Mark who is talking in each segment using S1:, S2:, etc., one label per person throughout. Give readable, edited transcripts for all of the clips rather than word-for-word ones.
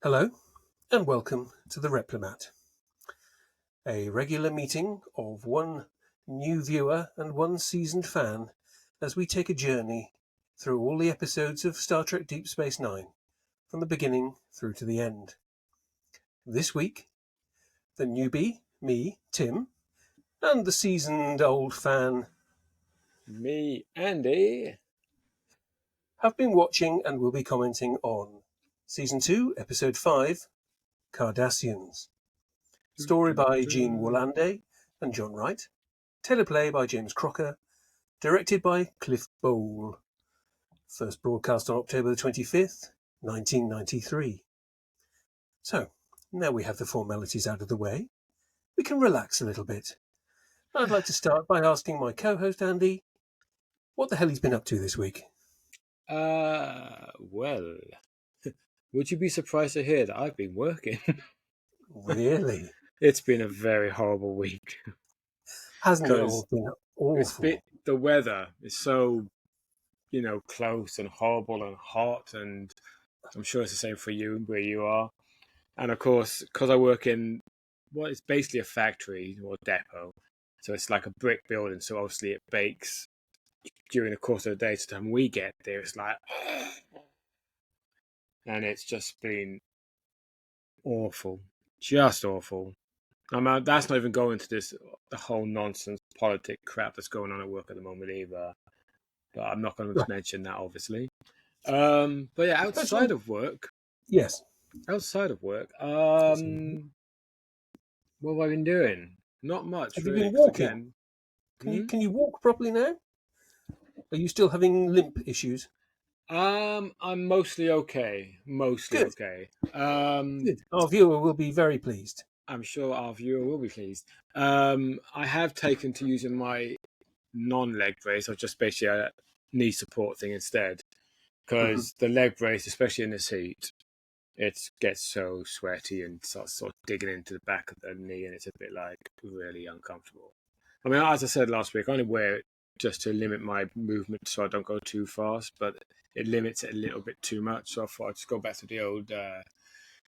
S1: Hello and welcome to the Replimat, a regular meeting of one new viewer and one seasoned fan as we take a journey through all the episodes of Star Trek Deep Space Nine, from the beginning through to the end. This week, the newbie, me, Tim, and the seasoned old fan,
S2: me, Andy,
S1: have been watching and will be commenting on Season 2, Episode 5, Cardassians. Story by Gene Wolande and John Wright. Teleplay by James Crocker. Directed by Cliff Bowl. First broadcast on October the 25th, 1993. So, now we have the formalities out of the way, we can relax a little bit. I'd like to start by asking my co-host Andy, what the hell he's been up to this week?
S2: Well, would you be surprised to hear that I've been working?
S1: Really?
S2: It's been a very horrible week.
S1: Hasn't it all been awful?
S2: The weather is so, close and horrible and hot, and I'm sure it's the same for you where you are. And of course, because I work in what is basically a factory or depot, so it's like a brick building, so obviously it bakes during the course of the day. So the time we get there, it's like, and it's just been awful, just awful. I mean, that's not even going to the whole nonsense politic crap that's going on at work at the moment either. But I'm not going to mention that, obviously. But yeah, outside of work.
S1: Yes.
S2: Outside of work, what have I been doing? Not much.
S1: Have
S2: really.
S1: you been walking? Can you walk properly now? Are you still having limp issues?
S2: I'm mostly okay.
S1: Good.
S2: Okay.
S1: Good. Our viewer will be very pleased.
S2: I'm sure our viewer will be pleased. I have taken to using my non-leg brace, or just basically a knee support thing instead, because the leg brace, especially in this heat, it gets so sweaty and starts sort of digging into the back of the knee, and it's a bit like really uncomfortable. I mean, as I said last week, I only wear it just to limit my movement so I don't go too fast, but it limits it a little bit too much. So I thought I'd just go back to the old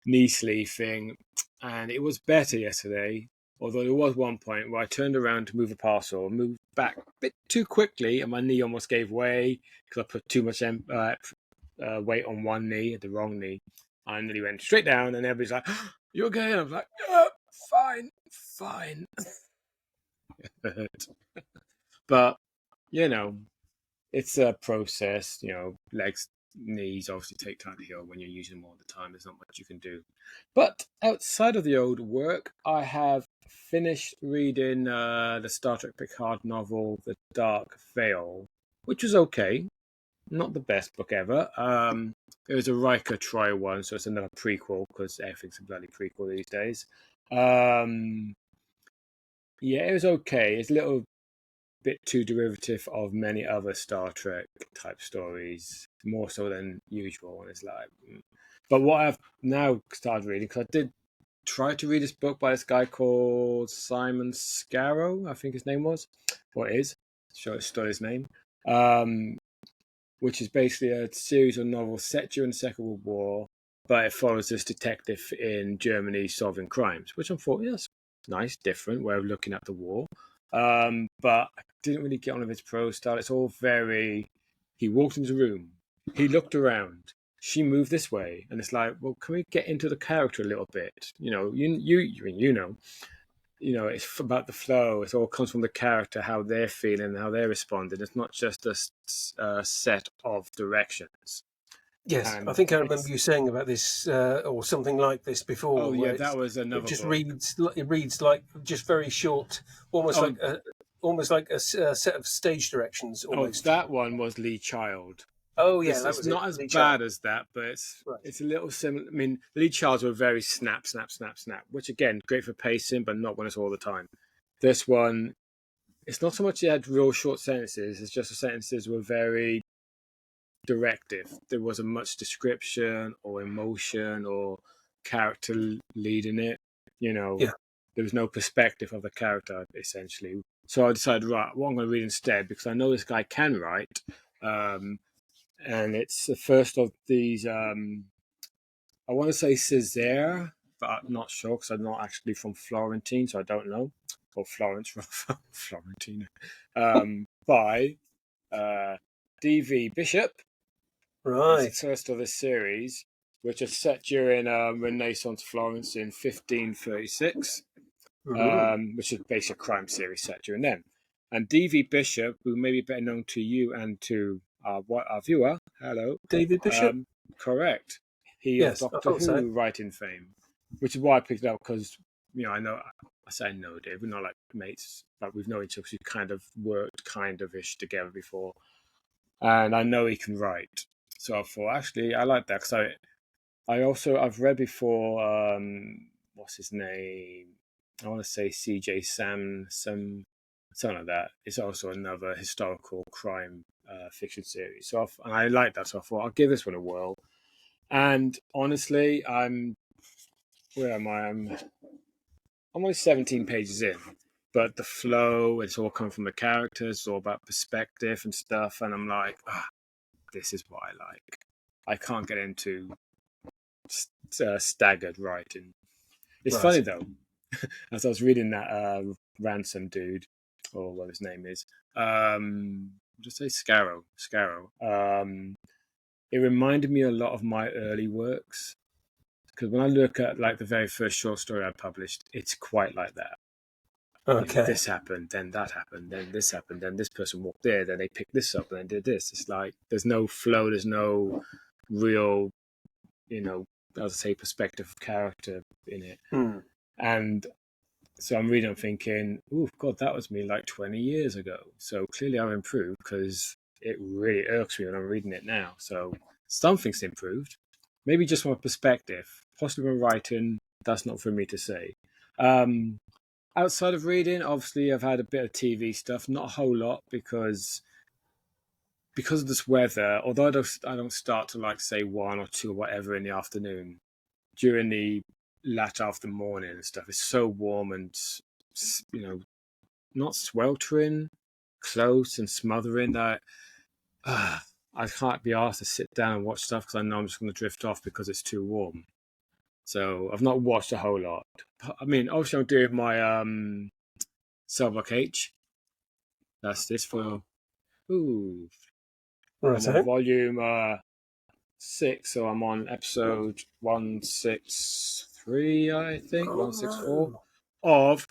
S2: knee sleeve thing, and it was better yesterday. Although there was one point where I turned around to move a parcel, moved back a bit too quickly, and my knee almost gave way because I put too much weight on one knee, the wrong knee. I nearly went straight down, and everybody's like, "You okay?" And I was like, "Yeah, fine." But it's a process. Legs, knees obviously take time to heal when you're using them all the time. There's not much you can do. But outside of the old work, I have finished reading the Star Trek Picard novel, The Dark Veil, which was okay. Not the best book ever. It was a Riker Troy one, so it's another prequel because everything's a bloody prequel these days. Yeah, it was okay. It's a little bit too derivative of many other Star Trek type stories, more so than usual. And it's like, but what I've now started reading, because I did try to read this book by this guy called Simon Scarrow, I think his name was, or is, sure it's still his name. Which is basically a series of novels set during the Second World War, but it follows this detective in Germany solving crimes, which I thought, yes, nice, different way of looking at the war. But I didn't really get on with his prose style. It's all very, he walked into the room, he looked around, she moved this way, and it's like, well, can we get into the character a little bit? It's about the flow. It all comes from the character, how they're feeling, how they're responding. It's not just a set of directions.
S1: Yes, I think I remember you saying about this or something like this before.
S2: Oh yeah, that was another.
S1: It just
S2: book.
S1: reads like just very short, almost like a set of stage directions. Almost.
S2: Oh, that one was Lee Child.
S1: Oh yeah,
S2: it's not as bad as that, but it's a little similar. I mean, Lee Childs were very snap, which again, great for pacing, but not when it's all the time. This one, it's not so much it had real short sentences. It's just the sentences were very directive. There wasn't much description or emotion or character leading it. There was no perspective of the character essentially. So I decided, right, what I'm going to read instead, because I know this guy can write. And it's the first of these I want to say Césaire, but I'm not sure because I'm not actually from Florentine, so I don't know. Or Florence, Florentine. By D.V. Bishop. It's the
S1: Right.
S2: first of a series, which is set during Renaissance Florence in 1536, which is basically a crime series set during then. And D.V. Bishop, who may be better known to you and to our viewer, hello.
S1: David Bishop?
S2: Correct. He of
S1: Yes, I
S2: Doctor
S1: thought so.
S2: Who writing fame, which is why I picked it up because, I know, I say I know Dave, we're not like mates, but we've known each other because we kind of worked kind of-ish together before. And I know he can write. So I thought, actually, I like that because I've read before, what's his name? I want to say C.J. something like that. It's also another historical crime fiction series. So and I like that. So I thought, I'll give this one a whirl. And honestly, where am I? I'm only 17 pages in, but the flow, it's all coming from the characters, it's all about perspective and stuff. And I'm like, this is what I like. I can't get into staggered writing. It's funny though, as I was reading that Ransom dude, or what his name is, just say Scarrow. It reminded me a lot of my early works because when I look at like the very first short story I published, it's quite like that.
S1: Okay.
S2: This happened, then that happened, then this happened, then this person walked there, then they picked this up, and then did this. It's like there's no flow, there's no real, as I say, perspective of character in it. And so I'm reading, I'm thinking, oh, God, that was me like 20 years ago. So clearly I've improved because it really irks me when I'm reading it now. So something's improved. Maybe just from a perspective. Possibly from writing, that's not for me to say. Outside of reading, obviously I've had a bit of TV stuff, not a whole lot because of this weather, although I don't start to like say 1 or 2 or whatever in the afternoon, during the latter after morning and stuff, it's so warm and, not sweltering, close and smothering that I can't be asked to sit down and watch stuff because I know I'm just going to drift off because it's too warm. So I've not watched a whole lot. I mean, obviously I'm doing my Cell Block H. That's this for I'm on volume 6, so I'm on episode 163, I think, 164 of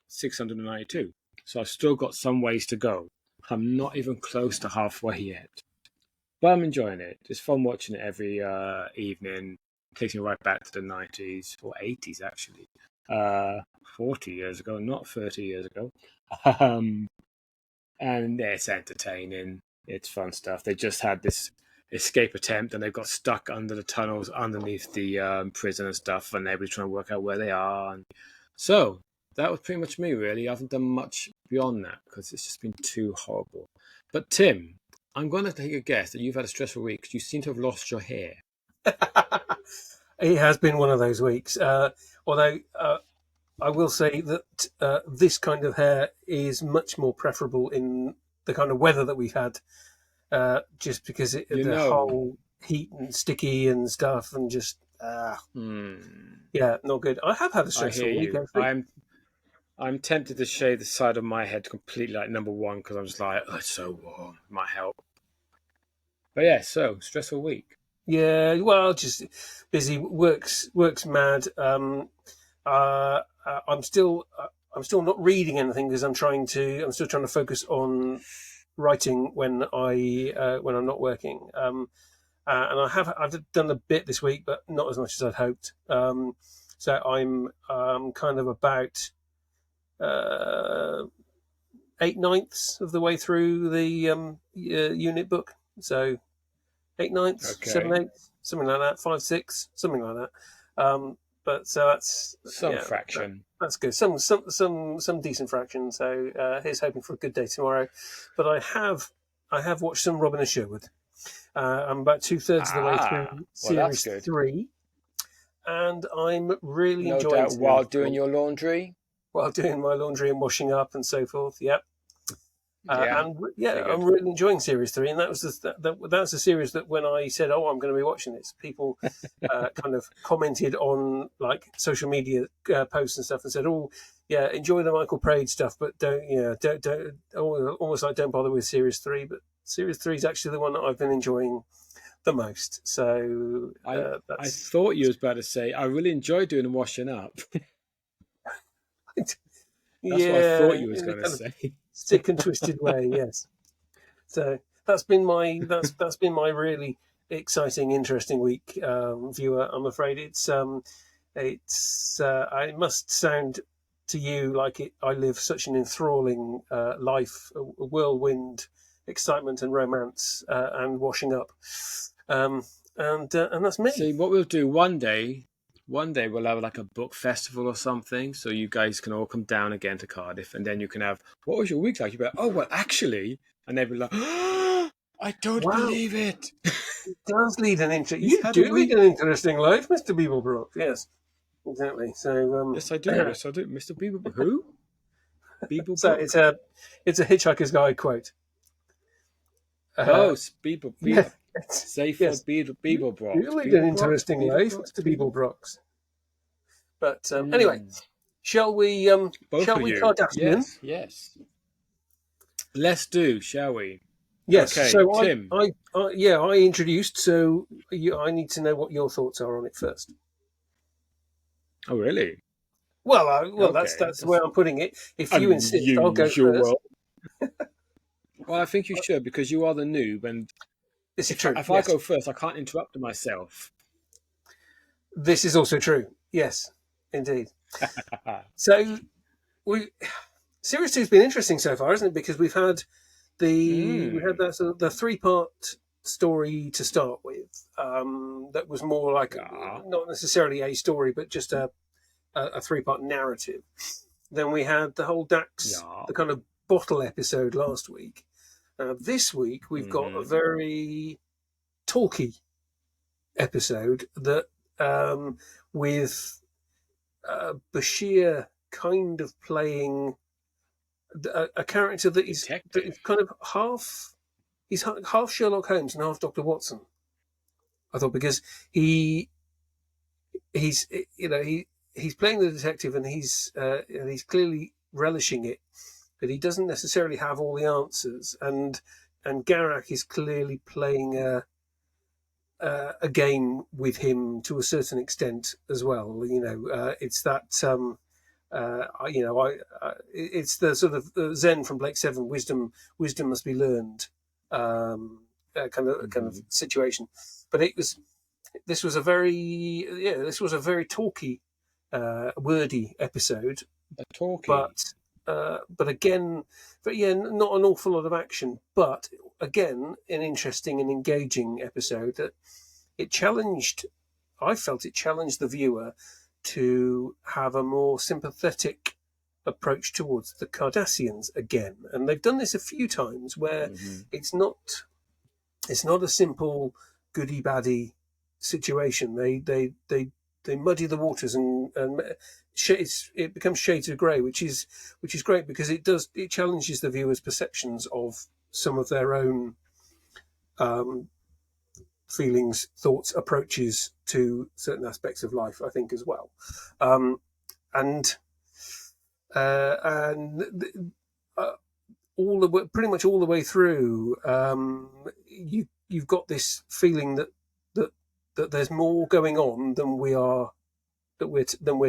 S2: 692. So I've still got some ways to go. I'm not even close to halfway yet. But I'm enjoying it. It's fun watching it every evening. Takes me right back to the 90s, or 80s actually. 40 years ago, not 30 years ago. And it's entertaining. It's fun stuff. They just had this escape attempt and they've got stuck under the tunnels underneath the prison and stuff, and everybody's trying to work out where they are. And so that was pretty much me, really. I haven't done much beyond that because it's just been too horrible. But Tim, I'm going to take a guess that you've had a stressful week because you seem to have lost your hair.
S1: It has been one of those weeks. Although I will say that this kind of hair is much more preferable in the kind of weather that we've had, just because the whole heat and sticky and stuff and just, yeah, not good. I have had a stressful week, actually.
S2: I'm tempted to shave the side of my head completely like number one because I'm just like, oh, it's so warm. It might help. But yeah, so stressful week.
S1: Yeah, well, just busy. Work's mad. I'm still not reading anything because I'm still trying to focus on writing when I'm not working. And I've done a bit this week, but not as much as I'd hoped. So I'm kind of about 8/9 of the way through the unit book. So 8/9, 7/8, something like that, 5/6, something like that. But so that's
S2: fraction.
S1: That's good. Some decent fraction. So here's hoping for a good day tomorrow. But I have watched some Robin and Sherwood. I'm about 2/3 of the way through series 3, and I'm really enjoying it.
S2: While doing your laundry,
S1: while doing my laundry and washing up and so forth. Yep. And I'm really enjoying Series 3, and that was that's a series that when I said, "Oh, I'm going to be watching this," people kind of commented on like social media posts and stuff and said, "Oh, yeah, enjoy the Michael Praed stuff, but don't almost like don't bother with Series 3." But Series 3 is actually the one that I've been enjoying the most. So
S2: I thought you was about to say I really enjoy doing the washing up. That's what I thought you was going to say.
S1: Sick and twisted way, yes. So that's been my really exciting, interesting week, viewer. I'm afraid it's I must sound to you like I live such an enthralling life, a whirlwind, excitement and romance and washing up, and that's me.
S2: See, what we'll do one day we'll have like a book festival or something, so you guys can all come down again to Cardiff, and then you can have, what was your week like? You'll be like, oh, well, actually, and they'll be like, oh, I don't believe it.
S1: It does lead an interesting. You do lead an interesting life, Mr. Beeblebrook. Yes, exactly. So
S2: yes, I do. Yes, I do, Mr. Beeblebrook. Who? Beeblebrook.
S1: So it's a Hitchhiker's Guide quote.
S2: Beeblebrook. Say for Beeblebrook.
S1: You lead an interesting life, Mr. Beeblebrook. But anyway, shall we Cardassian?
S2: Yes. Let's do, shall we?
S1: Yes.
S2: Okay,
S1: so
S2: Tim.
S1: I introduced. So I need to know what your thoughts are on it first.
S2: Oh, really?
S1: Well, okay. That's the way I'm putting it. If you insist, I'll go first.
S2: Well, I think you should, because you are the noob, and
S1: this is true.
S2: If I go first, I can't interrupt myself.
S1: This is also true. Yes, indeed. So, Series 2 has been interesting so far, isn't it? Because we've had that sort of the 3-part story to start with. That was more like not necessarily a story, but just a 3-part narrative. Then we had the whole Dax, the kind of bottle episode last week. This week we've got a very talky episode that with Bashir kind of playing a character that is kind of half Sherlock Holmes and half Dr. Watson. I thought, because he's playing the detective, and he's clearly relishing it, but he doesn't necessarily have all the answers, and Garak is clearly playing a game with him to a certain extent as well. It's that it's the sort of Zen from Blake Seven, wisdom must be learned kind of situation. But this was a very talky, wordy episode. But again, not an awful lot of action. But again, an interesting and engaging episode that I felt it challenged the viewer to have a more sympathetic approach towards the Cardassians again. And they've done this a few times where it's not a simple goody baddie situation. They muddy the waters and it becomes shades of grey, which is great, because it challenges the viewer's perceptions of some of their own feelings, thoughts, approaches to certain aspects of life, I think, as well. Pretty much all the way through, you've got this feeling that there's more going on than we're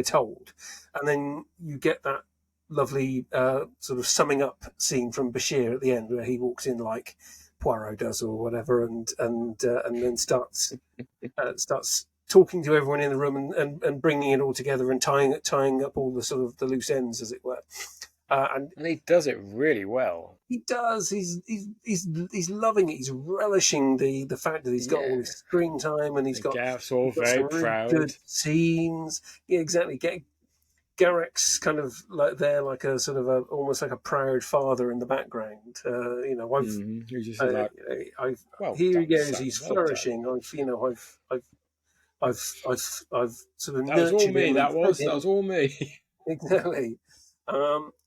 S1: told, and then you get that lovely sort of summing up scene from Bashir at the end, where he walks in like Poirot does or whatever, and then starts talking to everyone in the room and bringing it all together and tying up all the sort of the loose ends, as it were. And
S2: he does it really well.
S1: He does. He's loving it. He's relishing the fact that he's got all this screen time, and he's got
S2: all very proud.
S1: Good scenes. Yeah, exactly. Garak's kind of like there, like a sort of almost like a proud father in the background. Here he goes. He's flourishing. I've sort of
S2: that was all me.
S1: That
S2: was all me.
S1: Exactly.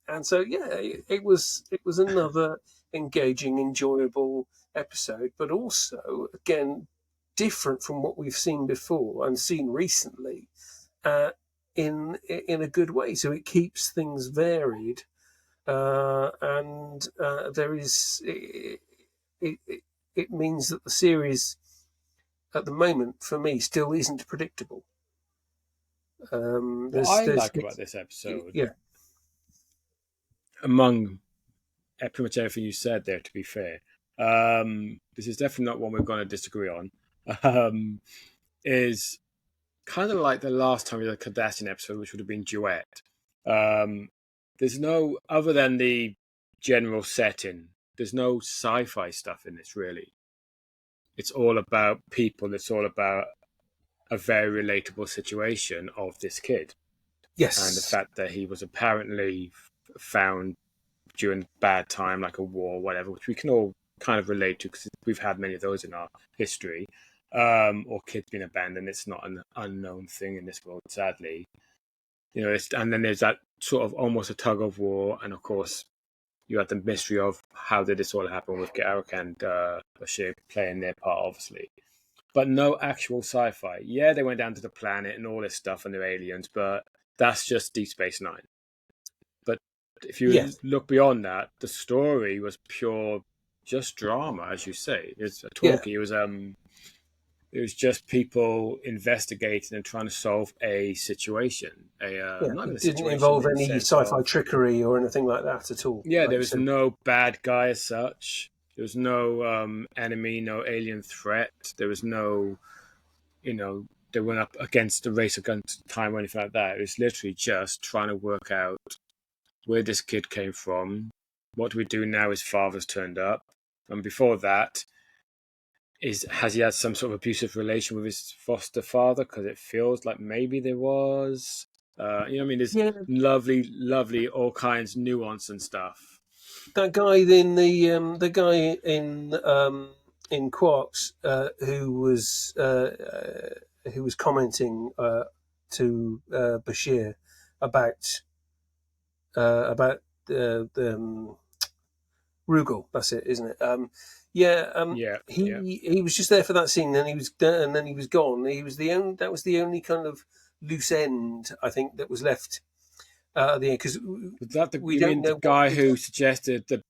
S1: And so, yeah, it was another engaging, enjoyable episode, but also, again, different from what we've seen before and seen recently, in a good way. So it keeps things varied, and there is it means that the series at the moment for me still isn't predictable.
S2: What I like about this episode,
S1: yeah,
S2: among pretty much everything you said there, to be fair, this is definitely not one we're going to disagree on, is kind of like the last time we did a Cardassian episode, which would have been Duet. There's no, other than the general setting, there's no sci-fi stuff in this, really. It's all about people. It's all about a very relatable situation of this kid.
S1: yes,
S2: And the fact that he was apparently found during a bad time, like a war, whatever, which we can all kind of relate to because we've had many of those in our history. Or kids being abandoned. It's not an unknown thing in this world, sadly. You know, and then there's that sort of almost a tug of war, and of course, you had the mystery of how did this all happen with Garak and Bashir playing their part, obviously. But no actual sci-fi. Yeah, they went down to the planet and all this stuff, and they're aliens, but that's just Deep Space Nine. But if you look beyond that, the story was pure, just drama, as you say. It's a talkie. It was just people investigating and trying to solve a situation.
S1: It didn't involve any sci-fi trickery or anything like that at all.
S2: Yeah, there was no bad guy as such. There was no enemy, no alien threat. There was no, they weren't up against the race against time or anything like that. It was literally just trying to work out where this kid came from. What do we do now his father's turned up? And before that, has he had some sort of abusive relation with his foster father? Because it feels like maybe there was. There's lovely, all kinds of nuance and stuff.
S1: That guy in the guy in Quarks who was commenting to Bashir about the Rugal. That's it, isn't it? He was just there for that scene, and he was and then he was gone. That was the only kind of loose end I think that was left at the end, because
S2: we don't know the guy who suggested the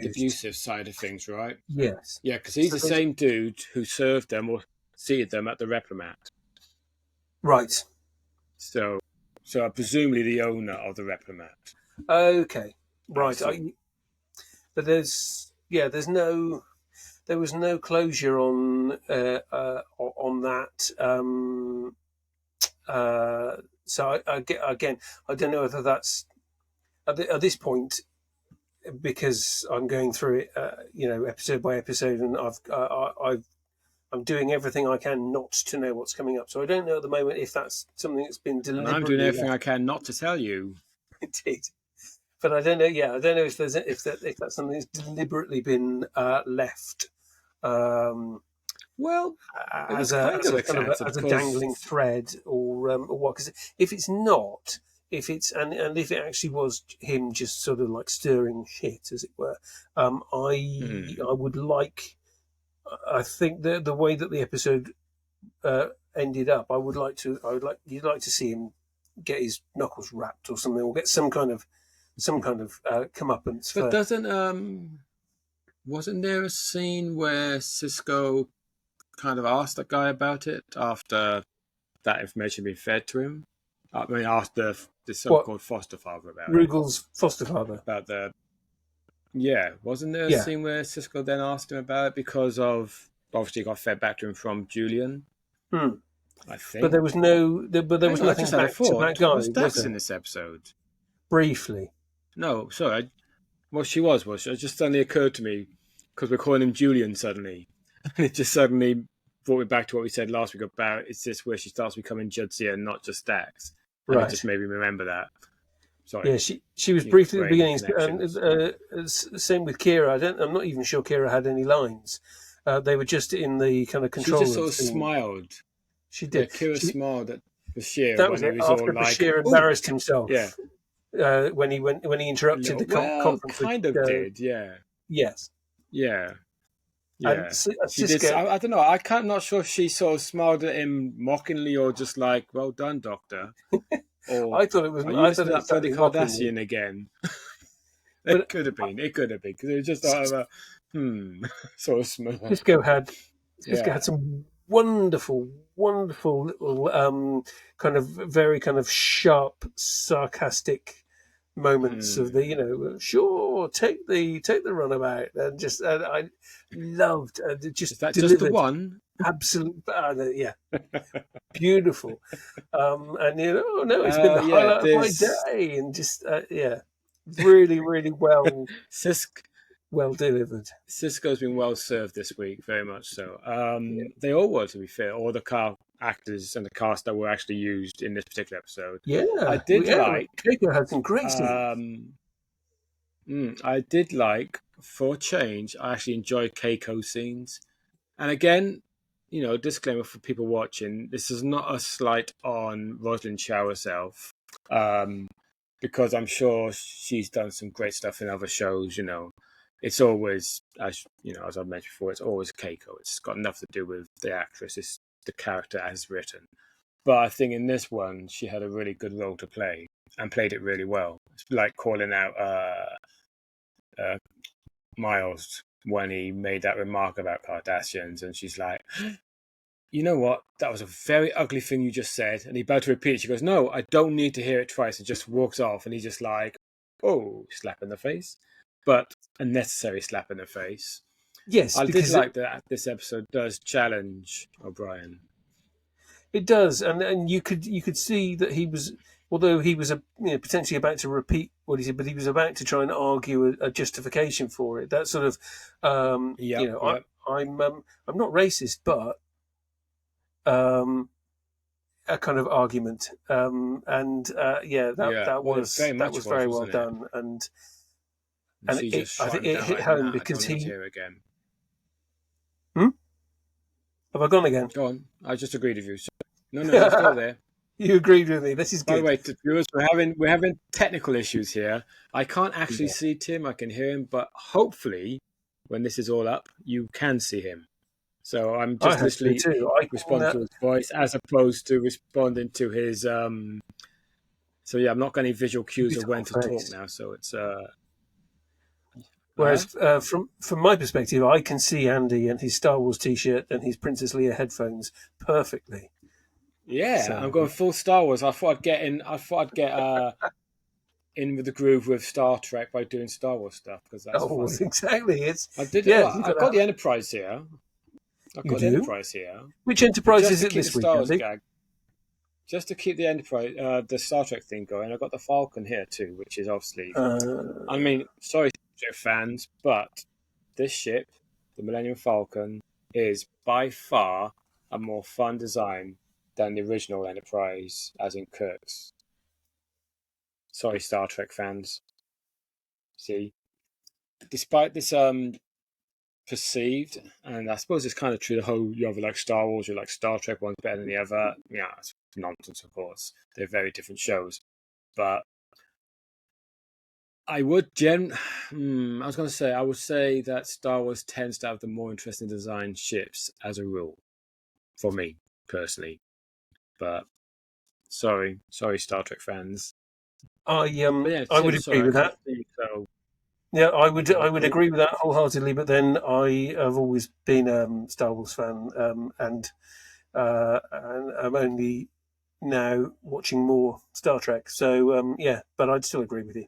S2: abusive side of things, right?
S1: Yes.
S2: Yeah, because he's the same dude who served them or seated them at the Replimat.
S1: Right.
S2: So presumably the owner of the Replimat.
S1: Okay. Right. But there was no closure on that. So I don't know whether that's at this point, because I'm going through it, episode by episode, and I'm doing everything I can not to know what's coming up. So I don't know at the moment if that's something that's been deliberately.
S2: And I'm doing everything I can not to tell you.
S1: Indeed. But I don't know. Yeah, I don't know if that's something that's deliberately been left. As a dangling thread, or what? Because if it's not, if it actually was him just sort of like stirring shit, as it were, I would like. I think the way that the episode ended up, you'd like to see him get his knuckles rapped or something, or get some kind of comeuppance.
S2: But wasn't there a scene where Cisco kind of asked that guy about it after that information had been fed to him? I mean, asked the so-called foster father about
S1: Rugal's foster father.
S2: Wasn't there a scene where Cisco then asked him about it because of, obviously got fed back to him from Julian? I think.
S1: But there was nothing back to that guy.
S2: Was Dax in this episode?
S1: Briefly.
S2: No, sorry. Well, she was. It just suddenly occurred to me, because we're calling him Julian suddenly. And it just suddenly brought me back to what we said last week about, it's this where she starts becoming Jadzia and not just Dax. And it just made me remember that. Sorry.
S1: Yeah, she was briefly at the beginning. Same with Kira. I'm not even sure Kira had any lines. They were just in the kind of control room.
S2: She just sort of smiled.
S1: She did.
S2: Yeah, Kira smiled at Bashir
S1: That
S2: when
S1: was
S2: he
S1: it.
S2: was all
S1: After
S2: like,
S1: Bashir
S2: "Oh,
S1: embarrassed
S2: yeah."
S1: himself when he interrupted the
S2: Well,
S1: conference with
S2: kind of did, yeah.
S1: yes,
S2: Yeah.
S1: and
S2: Yeah. She did.
S1: Cisco.
S2: I don't know. I'm not sure if she sort of smiled at him mockingly or just like, "Well done, Doctor." Or
S1: I thought it was.
S2: are you
S1: I thought
S2: listening
S1: it
S2: to
S1: was
S2: that bloody
S1: slightly mockingly,
S2: Cardassian again? It
S1: but
S2: could have been. It could have been because it was just sort of a sort of smirk.
S1: Cisco had
S2: Yeah.
S1: some wonderful little kind of very kind of sharp, sarcastic moments of the sure take the runabout and just I loved
S2: Is
S1: just
S2: that just the
S1: delivered
S2: one?
S1: absolute yeah beautiful and oh no it's been the
S2: Yeah.
S1: highlight of my
S2: There's
S1: day and just yeah really
S2: Cisco.
S1: well delivered.
S2: Cisco's been well served this week, very much so.
S1: Yeah,
S2: They all were, to be fair, all the car actors and the cast that were actually used in this particular episode. I did like.
S1: Keiko had some great scenes.
S2: Um, I did like, for a change, I actually enjoyed Keiko scenes. And again, disclaimer for people watching: this is not a slight on Rosalind Chow herself, um, because I'm sure she's done some great stuff in other shows. It's always, as I've mentioned before, it's always Keiko. It's got nothing to do with the actress; it's the character as written. But I think in this one, she had a really good role to play and played it really well. It's like calling out Miles when he made that remark about Cardassians, and she's like, "You know what? That was a very ugly thing you just said." And he about to repeat it. She goes, "No, I don't need to hear it twice," and just walks off. And he's just like, "Oh," slap in the face, but a necessary slap in the face.
S1: Yes,
S2: I did
S1: because
S2: like that this episode does challenge O'Brien.
S1: it does, and you could see that he was, although he was potentially about to repeat what he said, but he was about to try and argue a justification for it. That sort of,
S2: Yep, yep.
S1: I'm not racist, but a kind of argument, and yeah,
S2: Yeah,
S1: that
S2: well, it
S1: was
S2: very much was,
S1: very well
S2: wasn't it?
S1: done, and
S2: And she just
S1: I
S2: shot
S1: think
S2: him
S1: it
S2: down
S1: hit
S2: like,
S1: home
S2: "Nah, I
S1: because
S2: don't need to
S1: he.
S2: hear it again."
S1: Hmm? Have I gone again?
S2: Go on. I just agreed with you. So, no, you're still there.
S1: You agreed with me. This is
S2: By the
S1: good.
S2: way, to viewers, we're having technical issues here. I can't actually see Tim. I can hear him, but hopefully, when this is all up, you can see him. So I'm
S1: I
S2: just
S1: hope so
S2: literally
S1: too. I
S2: responding
S1: can.
S2: to his voice as opposed to responding to his. So yeah, I'm not getting any visual cues of when to talk
S1: Face.
S2: now. So it's
S1: Whereas from my perspective, I can see Andy and his Star Wars T-shirt and his Princess Leia headphones perfectly.
S2: yeah, I'm
S1: So
S2: going full Star Wars. I thought I'd get in. I thought I'd get in with the groove with Star Trek by doing Star Wars stuff because that's
S1: oh,
S2: fun.
S1: exactly. It's
S2: I did.
S1: yeah.
S2: Oh, I've got the Enterprise here. I've
S1: You
S2: got the
S1: do.
S2: Enterprise here,
S1: Which
S2: but
S1: Enterprise
S2: just
S1: is
S2: to
S1: it
S2: keep the
S1: this week,
S2: Star Wars
S1: Andy?
S2: gag, just to keep the Enterprise, the Star Trek thing going, I've got the Falcon here too, which is obviously. I mean, sorry, fans, but this ship, the Millennium Falcon, is by far a more fun design than the original Enterprise, as in Kirk's. Sorry, Star Trek fans. See, despite this perceived, and I suppose it's kind of true. The whole you either like Star Wars or like Star Trek, one's better than the other. Yeah, it's nonsense, of course. They're very different shows, but I would I was going to say I would say that Star Wars tends to have the more interesting design ships as a rule, for me personally. But sorry, Star Trek fans. But yeah,
S1: I would
S2: Tim,
S1: agree
S2: sorry, I
S1: with
S2: can't
S1: that.
S2: see. So
S1: Yeah,
S2: you
S1: I would
S2: agree?
S1: agree with that wholeheartedly. But then I have always been a Star Wars fan, and I'm only now watching more Star Trek. So yeah, but I'd still agree with you.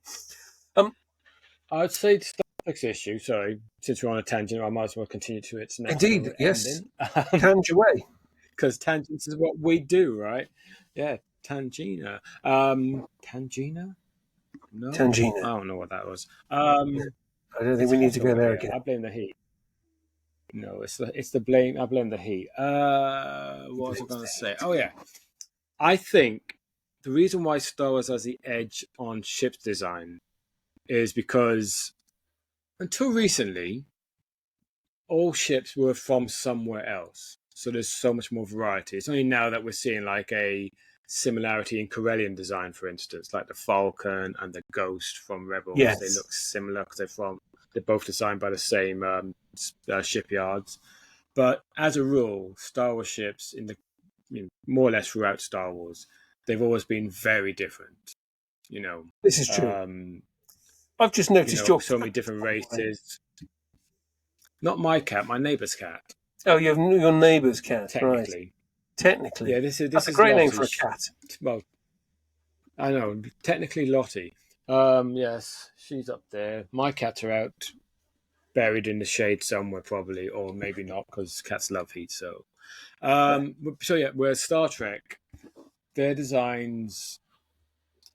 S2: I'd say the Star Trek's issue. Sorry, since we're on a tangent, I might as well continue to its natural
S1: Indeed, yes.
S2: ending.
S1: Hand your way.
S2: Because tangents is what we do, right? Yeah, Tangina. Tangina? No, I
S1: Tangina.
S2: don't know what that was.
S1: I don't think
S2: It's
S1: we need
S2: hot
S1: to go
S2: over
S1: there
S2: here.
S1: again.
S2: I blame the heat. No, it's the blame. I blame the heat. What was I going to say? Oh yeah, I think the reason why Star Wars has the edge on ship design is because until recently, all ships were from somewhere else. So there's so much more variety. It's only now that we're seeing like a similarity in Corellian design, for instance, like the Falcon and the Ghost from Rebels.
S1: Yes.
S2: They look similar because they're both designed by the same shipyards. But as a rule, Star Wars ships more or less throughout Star Wars, they've always been very different.
S1: This is true. I've just noticed
S2: so many different races. Not my cat, my neighbour's cat.
S1: Oh, you have your neighbour's cat,
S2: technically.
S1: Right? Technically,
S2: yeah. This
S1: That's a
S2: is
S1: great
S2: Lottie.
S1: name for a cat.
S2: Well, I know. Technically, Lottie. Yes, she's up there. My cats are out, buried in the shade somewhere, probably, or maybe not, because cats love heat. So, so yeah, whereas Star Trek, their designs.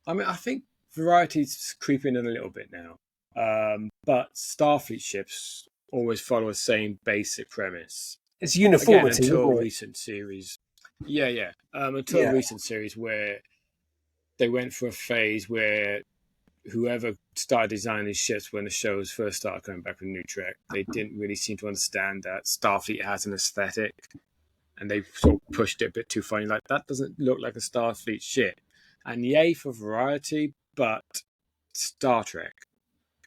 S2: I mean, I think variety's creeping in a little bit now. But Starfleet ships always follow the same basic premise.
S1: It's uniformity,
S2: Again, until
S1: isn't it?
S2: recent series. Yeah. Until recent series where they went for a phase where whoever started designing these ships when the shows first started coming back with New Trek, they didn't really seem to understand that Starfleet has an aesthetic, and they sort of pushed it a bit too far. Like, that doesn't look like a Starfleet ship. And yay for variety, but Star Trek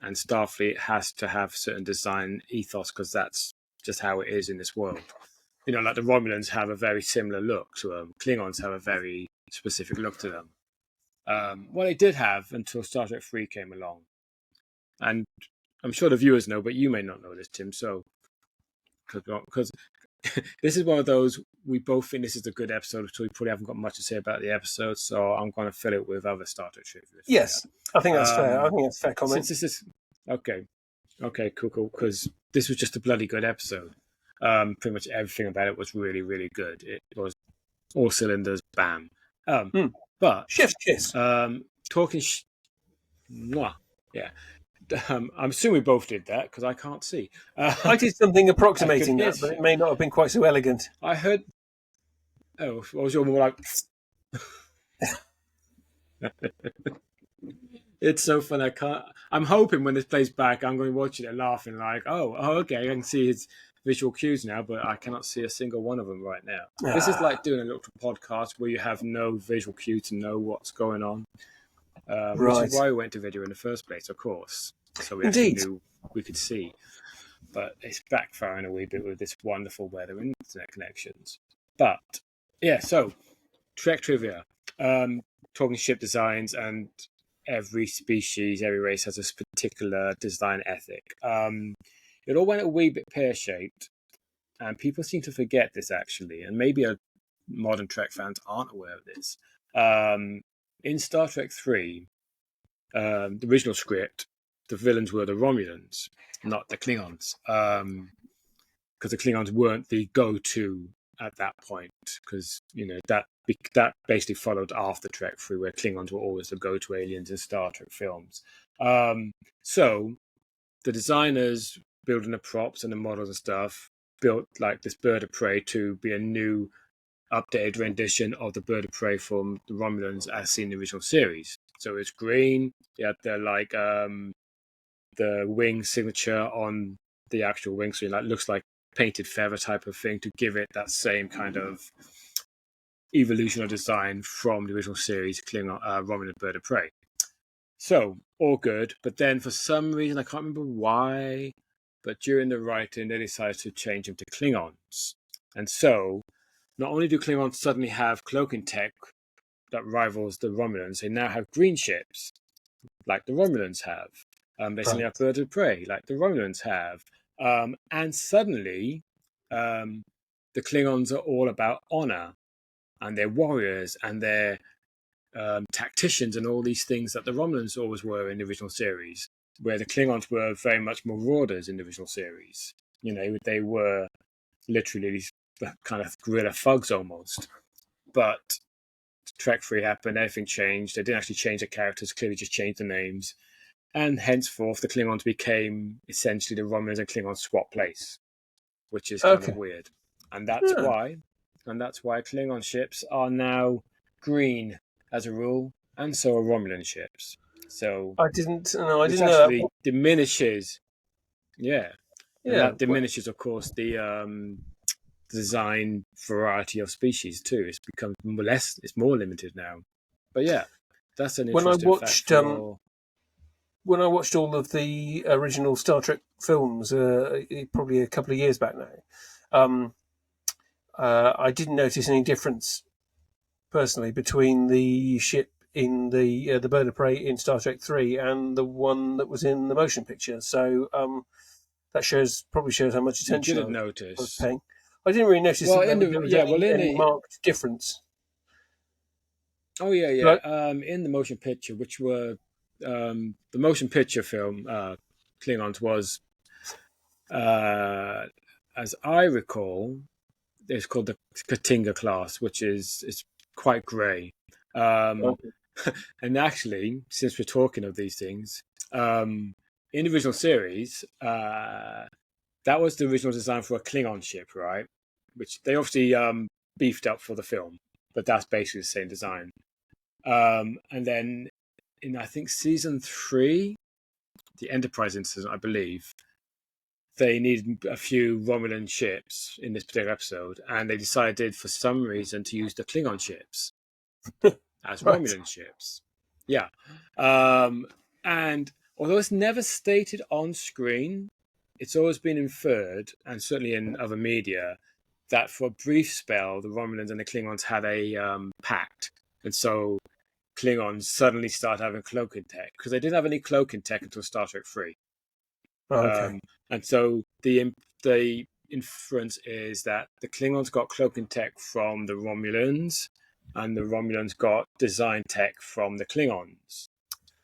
S2: and Starfleet has to have certain design ethos because that's just how it is in this world. Like the Romulans have a very similar look to them. Klingons have a very specific look to them. Well, they did have until Star Trek 3 came along. And I'm sure the viewers know, but you may not know this, Tim. So, because this is one of those, we both think this is a good episode, so we probably haven't got much to say about the episode, so I'm going to fill it with other Star Trek trivia.
S1: Yes, I think that's fair. I think that's a fair comment.
S2: Since this is... Okay, cool, because this was just a bloody good episode. Pretty much everything about it was really, really good. It was all cylinders, bam. But...
S1: Chef's kiss.
S2: Talking... Yeah. I'm assuming we both did that because I can't see.
S1: I did something approximating that, but it may not have been quite so elegant.
S2: I heard. Oh, what was your more like? It's so fun. I can't. I'm hoping when this plays back, I'm going to watch it and laughing like, oh, okay, I can see his visual cues now, but I cannot see a single one of them right now. This is like doing a little podcast where you have no visual cue to know what's going on. Which is why we went to video in the first place, of course. So we actually knew we could see. But it's backfiring a wee bit with this wonderful weather and internet connections. But, yeah, so, Trek trivia. Talking ship designs, and every species, every race has a particular design ethic. It all went a wee bit pear-shaped, and people seem to forget this, actually. And maybe modern Trek fans aren't aware of this. In Star Trek 3, the original script, the villains were the Romulans, not the Klingons, because the Klingons weren't the go-to at that point, because that basically followed after Trek 3, where Klingons were always the go-to aliens in Star Trek films. So the designers building the props and the models and stuff built like this bird of prey to be a new updated rendition of the bird of prey from the Romulans as seen in the original series. So it's green. You had the wing signature on the actual wing, so it looks like painted feather type of thing to give it that same kind of evolution of design from the original series, Romulan bird of prey. So all good, but then for some reason I can't remember why, but during the writing they decided to change them to Klingons, and so. Not only do Klingons suddenly have cloaking tech that rivals the Romulans, they now have green ships, like the Romulans have. They suddenly have birds of prey, like the Romulans have. And suddenly, the Klingons are all about honor, and they're warriors, and they're tacticians, and all these things that the Romulans always were in the original series, where the Klingons were very much marauders in the original series. They were literally these kind of guerrilla thugs almost. But Trek 3 happened, everything changed. They didn't actually change the characters, clearly just changed the names. And henceforth, the Klingons became essentially the Romulans and Klingons swap place, which is kind of weird. And that's why Klingon ships are now green as a rule, and so are Romulan ships. So
S1: I didn't know
S2: that.
S1: Diminishes.
S2: Yeah. And that diminishes, of course, the design variety of species too. It's become it's more limited now. But yeah, that's an interesting fact for...
S1: When I watched all of the original Star Trek films, probably a couple of years back now, I didn't notice any difference personally between the ship in the Bird of Prey in Star Trek 3 and the one that was in the motion picture. So that probably shows how much attention
S2: You didn't
S1: I
S2: notice.
S1: was paying. I didn't really notice that there was any marked difference.
S2: Oh yeah. In the motion picture, which were the motion picture film, Klingons was, as I recall, it's called the Katinga class, which is quite grey. And actually, since we're talking of these things, in the original series, that was the original design for a Klingon ship, right? Which they obviously beefed up for the film, but that's basically the same design. And then in, I think, season 3, the Enterprise incident, I believe, they needed a few Romulan ships in this particular episode, and they decided for some reason to use the Klingon ships as
S1: Right.
S2: Romulan ships. Yeah. And although it's never stated on screen, it's always been inferred, and certainly in other media, that for a brief spell, the Romulans and the Klingons had a pact. And so Klingons suddenly start having cloaking tech, because they didn't have any cloaking tech until Star Trek 3.
S1: Okay.
S2: And so the inference is that the Klingons got cloaking tech from the Romulans, and the Romulans got design tech from the Klingons.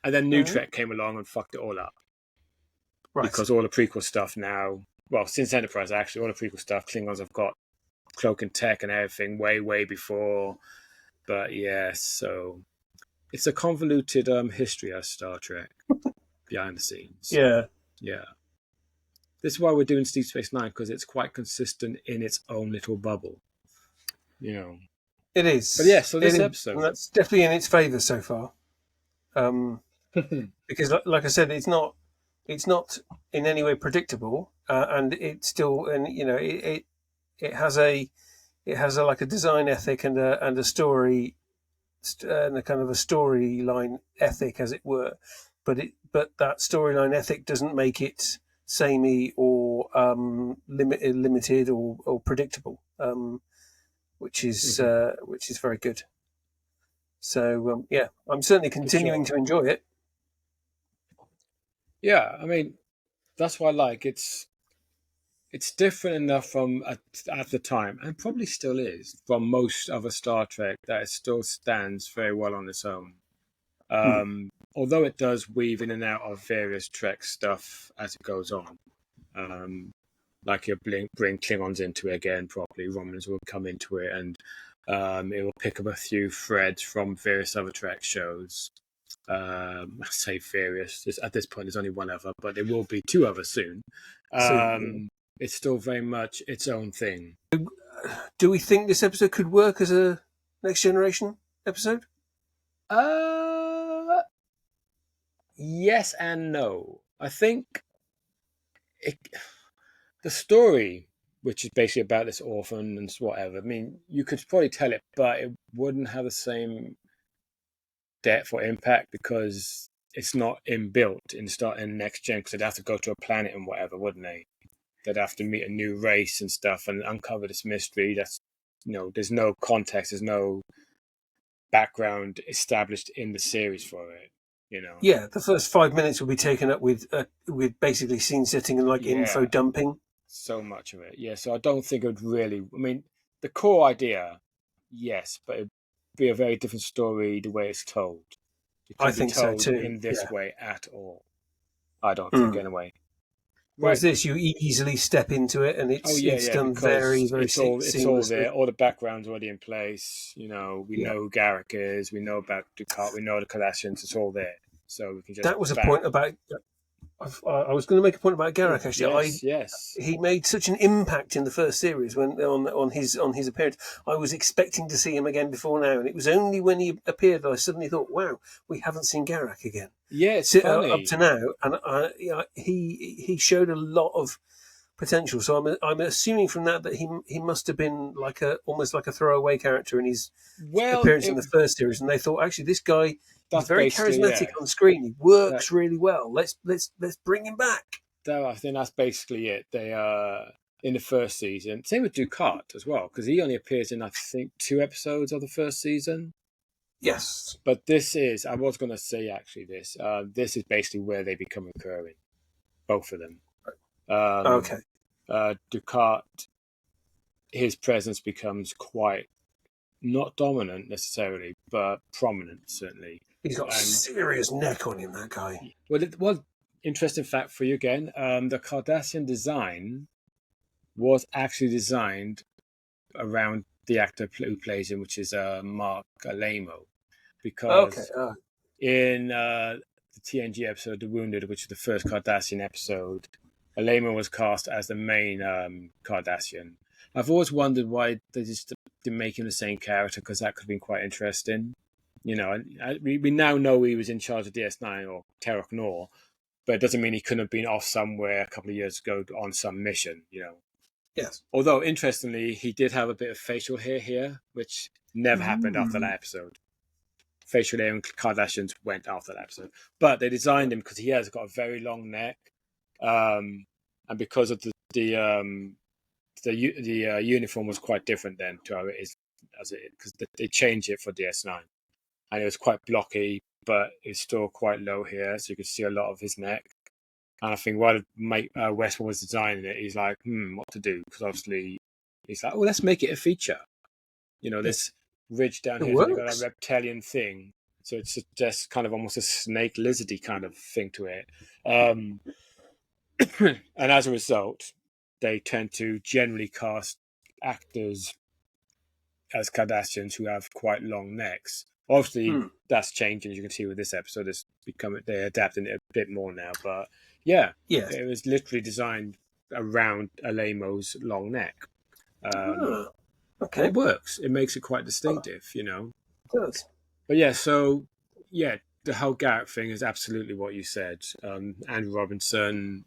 S2: And then New Trek came along and fucked it all up. Right. Because all the prequel stuff now, well, since Enterprise, actually, all the prequel stuff, Klingons have got cloaking tech and everything way before. But yeah, so it's a convoluted history of Star Trek behind the scenes.
S1: Yeah.
S2: This is why we're doing Deep Space Nine, because it's quite consistent in its own little bubble.
S1: It is.
S2: But yeah, so this episode,
S1: and that's definitely in its favour so far. Because, like I said, it's not in any way predictable, and it's still, and it has a like a design ethic and a story and a kind of a storyline ethic, as it were, but that storyline ethic doesn't make it samey or limited or predictable, which is very good. So yeah, I'm certainly continuing to enjoy it.
S2: Yeah, I mean, that's what I like. It's different enough from at the time, and probably still is, from most other Star Trek, that it still stands very well on its own. Although it does weave in and out of various Trek stuff as it goes on. Like you'll bring Klingons into it again properly, Romulans will come into it, and it will pick up a few threads from various other Trek shows. I say various. At this point, there's only one other, but there will be 2 others soon. It's still very much its own thing.
S1: Do we think this episode could work as a Next Generation episode?
S2: Yes and no. I think the story, which is basically about this orphan and whatever, I mean, you could probably tell it, but it wouldn't have the same depth or impact because it's not inbuilt in Next Gen, because they'd have to go to a planet and whatever, wouldn't they? They'd have to meet a new race and stuff and uncover this mystery. That's, there's no context, there's no background established in the series for it.
S1: Yeah, the first 5 minutes will be taken up with basically scene setting and info dumping.
S2: So much of it, yeah. So I don't think it would really. I mean, the core idea, yes, but it'd be a very different story the way it's told.
S1: I think so too.
S2: In this way at all, I don't think anyway.
S1: Whereas this, you easily step into it, and it's done very, very seamlessly.
S2: It's all there. All the background's already in place. We know who Garrick is. We know about Ducat. We know the Cardassians. It's all there. So we can just.
S1: That was a point about. I was going to make a point about Garrick actually.
S2: Yes.
S1: He made such an impact in the first series when on his appearance. I was expecting to see him again before now, and it was only when he appeared that I suddenly thought, "Wow, we haven't seen Garrick again."
S2: Yeah, it's funny.
S1: Up to now, and he showed a lot of potential. So I'm assuming from that he must have been almost like a throwaway character in his
S2: Well,
S1: appearance in the first series, and they thought actually this guy he's
S2: that's
S1: very
S2: basically
S1: charismatic
S2: yeah.
S1: on screen. He works really well. Let's bring him back.
S2: I think that's basically it. They in the first season. Same with Ducat as well, because he only appears in I think 2 episodes of the first season.
S1: Yes,
S2: but I was going to say actually this is basically where they become recurring, both of them.
S1: Okay.
S2: Ducat, his presence becomes quite not dominant necessarily, but prominent certainly.
S1: He's got a serious neck on him, that guy.
S2: Well, interesting fact for you again. The Cardassian design was actually designed around the actor who plays him, which is Mark Alamo, because in the TNG episode The Wounded, which is the first Cardassian episode, Alamo was cast as the main Cardassian. I've always wondered why they just didn't make him the same character, because that could have been quite interesting. You know, we now know he was in charge of DS9 or Terok Nor, but it doesn't mean he couldn't have been off somewhere a couple of years ago on some mission, you know.
S1: Yes.
S2: Although, interestingly, he did have a bit of facial hair here, which never happened after that episode. Facial hair and Kardashians went after that episode. But they designed him because he has got a very long neck. And because of the uniform was quite different then to how it is, because they changed it for DS9. And it was quite blocky, but it's still quite low here, so you could see a lot of his neck. And I think while Westmore was designing it, he's like, what to do? Because obviously, he's like, let's make it a feature. You know, this ridge down here, so you've got a reptilian thing. So it's just kind of almost a snake lizardy kind of thing to it. And as a result, they tend to generally cast actors as Cardassians who have quite long necks. Obviously, that's changing. As you can see with this episode, they're adapting it a bit more now. But yeah, it was literally designed around Alamo's long neck.
S1: Okay,
S2: it works. It makes it quite distinctive, you know.
S1: It does.
S2: But yeah, so yeah, the whole Garrick thing is absolutely what you said. Andrew Robinson,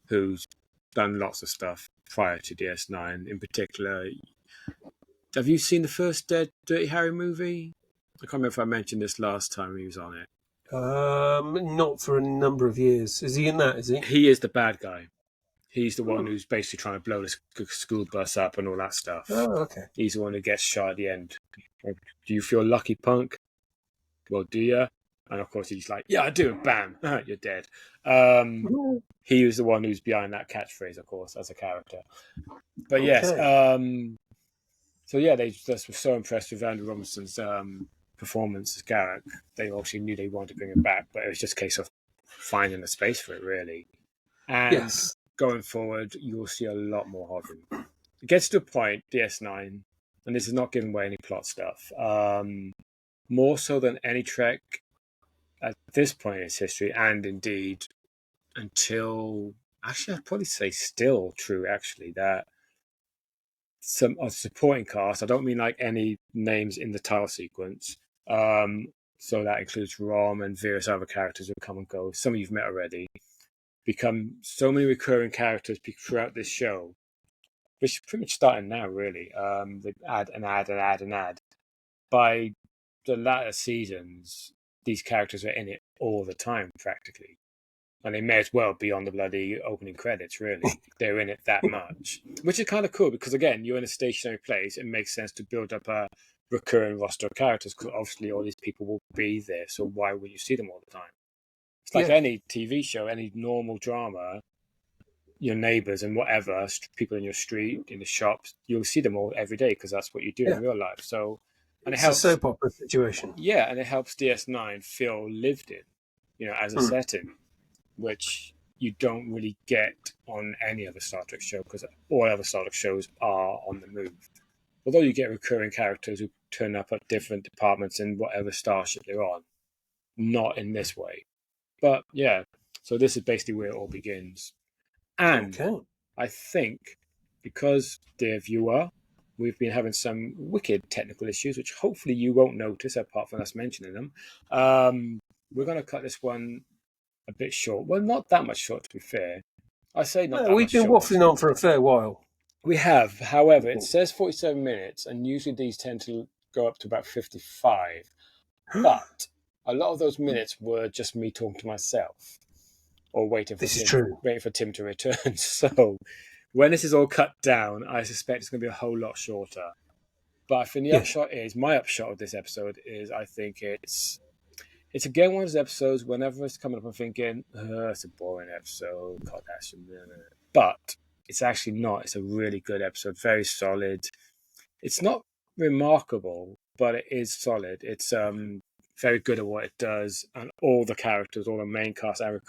S2: who's done lots of stuff prior to DS9, in particular. Have you seen the first Dirty Harry movie? I can't remember if I mentioned this last time he was on it.
S1: Not for a number of years. Is he in that? Is he?
S2: He is the bad guy. He's the one who's basically trying to blow the school bus up and all that stuff.
S1: Oh, okay.
S2: He's the one who gets shot at the end. Do you feel lucky, punk? Well, do you? And of course, he's like, yeah, I do. Bam, you're dead. He was the one who's behind that catchphrase, of course, as a character. But yes, so yeah, they just were so impressed with Andrew Robinson's performance as Garrick. They obviously knew they wanted to bring him back, but it was just a case of finding a space for it, really. And going forward, you'll see a lot more of him. It gets to a point, DS9, and this is not giving away any plot stuff, more so than any Trek at this point in its history, and indeed until, actually I'd probably say still true, actually, that some of the supporting cast, I don't mean like any names in the title sequence, so that includes Rom and various other characters who come and go, some of you've met already, become so many recurring characters throughout this show, which is pretty much starting now, really. They add and add and add and add. By the latter seasons, these characters are in it all the time, practically. And they may as well be on the bloody opening credits, really. They're in it that much. Which is kind of cool, because again, you're in a stationary place. It makes sense to build up a recurring roster of characters, because obviously all these people will be there, so why would you see them all the time? It's like any TV show, any normal drama, your neighbours and whatever, people in your street, in the shops, you'll see them all every day, because that's what you do in real life. So, and
S1: it's
S2: it helps,
S1: a soap opera situation.
S2: Yeah, and it helps DS9 feel lived in, you know, as a setting, which you don't really get on any other Star Trek show, because all other Star Trek shows are on the move. Although you get recurring characters who turn up at different departments in whatever starship they're on, not in this way. But yeah, so this is basically where it all begins. And I think, because, dear viewer, we've been having some wicked technical issues, which hopefully you won't notice apart from us mentioning them. We're going to cut this one a bit short. Well, not that much short, to be fair. I say not
S1: No,
S2: that
S1: we've
S2: much
S1: been
S2: short.
S1: waffling on for a fair while.
S2: We have, however, it says 47 minutes, and usually these tend to go up to about 55. But a lot of those minutes were just me talking to myself or waiting for
S1: This is true.
S2: Tim to return. So when this is all cut down, I suspect it's going to be a whole lot shorter. But I think my upshot of this episode is I think it's again one of those episodes, whenever it's coming up, I'm thinking, it's a boring episode, Cardassian. But it's actually not. It's a really good episode, very solid. It's not remarkable, but it is solid. It's very good at what it does, and all the characters, all the main cast and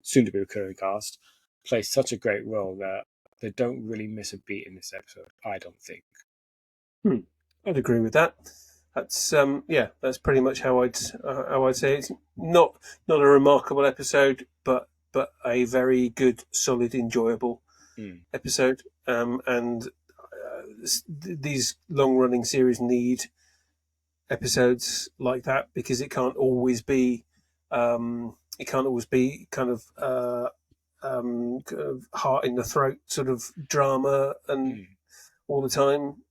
S2: soon-to-be recurring cast, play such a great role that they don't really miss a beat in this episode, I don't think.
S1: I'd agree with that. That's that's pretty much how I'd say it's not a remarkable episode, but a very good, solid, enjoyable episode. And these long-running series need episodes like that because it can't always be kind of heart in the throat sort of drama and all the time.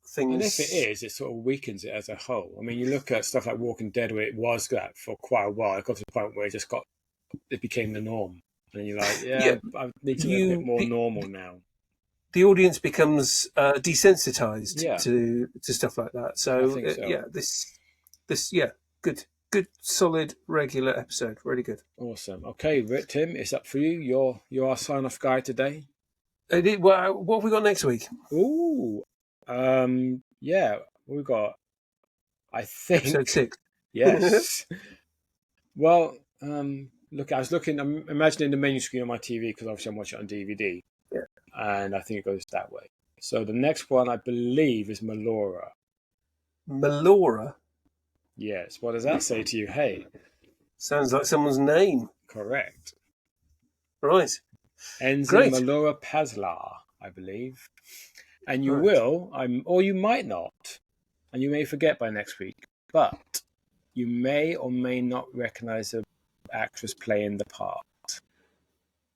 S1: Things.
S2: And if it is, it sort of weakens it as a whole. I mean, you look at stuff like Walking Dead, where it was that for quite a while. It got to the point where it became the norm, and you're like, I need to be a bit more normal now.
S1: The audience becomes desensitized to stuff like that. So, good, solid, regular episode. Really good.
S2: Awesome. Okay, Tim, it's up for you. You're our sign-off guy today.
S1: What have we got next week?
S2: Ooh. We've got, I think,
S1: episode 6.
S2: Yes. Well, look, I'm imagining the menu screen on my TV because obviously I'm watching it on DVD.
S1: Yeah.
S2: And I think it goes that way. So the next one, I believe, is Melora.
S1: Melora?
S2: Yes. What does that say to you? Hey.
S1: Sounds like someone's name.
S2: Correct.
S1: Right.
S2: Ends in Melora Pazlar, I believe. And you will, or you might not, and you may forget by next week, but you may or may not recognize the actress playing the part.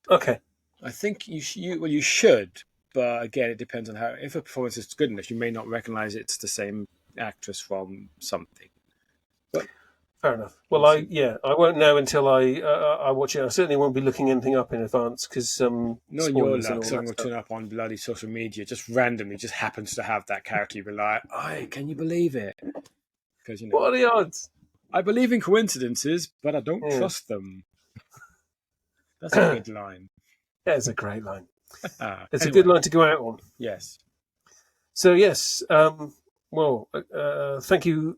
S1: Okay.
S2: I think you should, but again, it depends on if a performance is good enough, you may not recognize it's the same actress from something. But
S1: fair enough. Well, I won't know until I watch it. I certainly won't be looking anything up in advance because
S2: no, your luck. Someone will turn up on bloody social media, just randomly, just happens to have that character. You'll be like, can you believe it? Because
S1: what are the odds?
S2: I believe in coincidences, but I don't trust them. That's a good line.
S1: Yeah, it's a great line. It's a good line to go out on.
S2: Yes.
S1: So yes, thank you,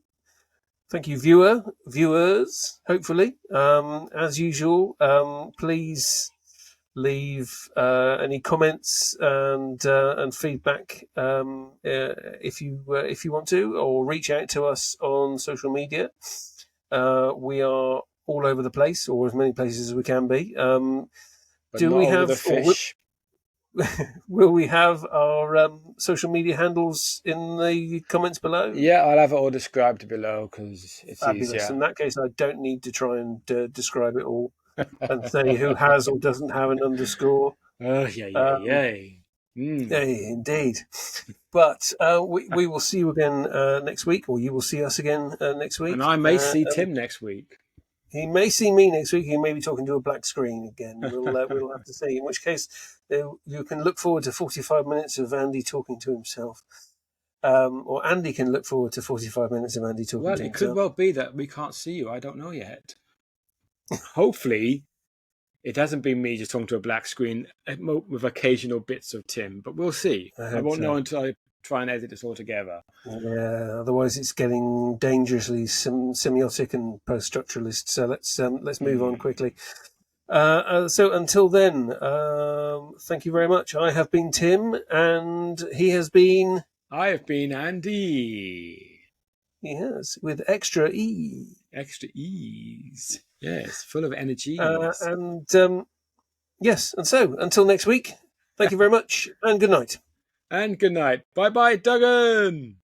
S1: viewers. Hopefully, as usual, please leave any comments and feedback if you want to, or reach out to us on social media. We are all over the place, or as many places as we can be. Do we have
S2: fish?
S1: Will we have our social media handles in the comments below?
S2: Yeah, I'll have it all described below because it's
S1: fabulous.
S2: Easier.
S1: In that case, I don't need to try and describe it all and say who has or doesn't have an underscore.
S2: Yay,
S1: indeed. But we will see you again next week, or you will see us again next week.
S2: And I may see Tim next week.
S1: He may see me next week. He may be talking to a black screen again. We'll have to see. In which case, you can look forward to 45 minutes of Andy talking to himself. Or Andy can look forward to 45 minutes of Andy talking to himself.
S2: Well, it could well be that we can't see you. I don't know yet. Hopefully, it hasn't been me just talking to a black screen with occasional bits of Tim, but we'll see. I won't know until I try and edit this all together.
S1: Yeah, otherwise it's getting dangerously semiotic and post-structuralist. So let's move on quickly. So until then, thank you very much. I have been Tim, and he has been...
S2: I have been Andy.
S1: Yes, with extra E.
S2: Extra E's. Yes, full of energy.
S1: Yes, and so until next week, thank you very much, and good night.
S2: And good night. Bye-bye, Duggan.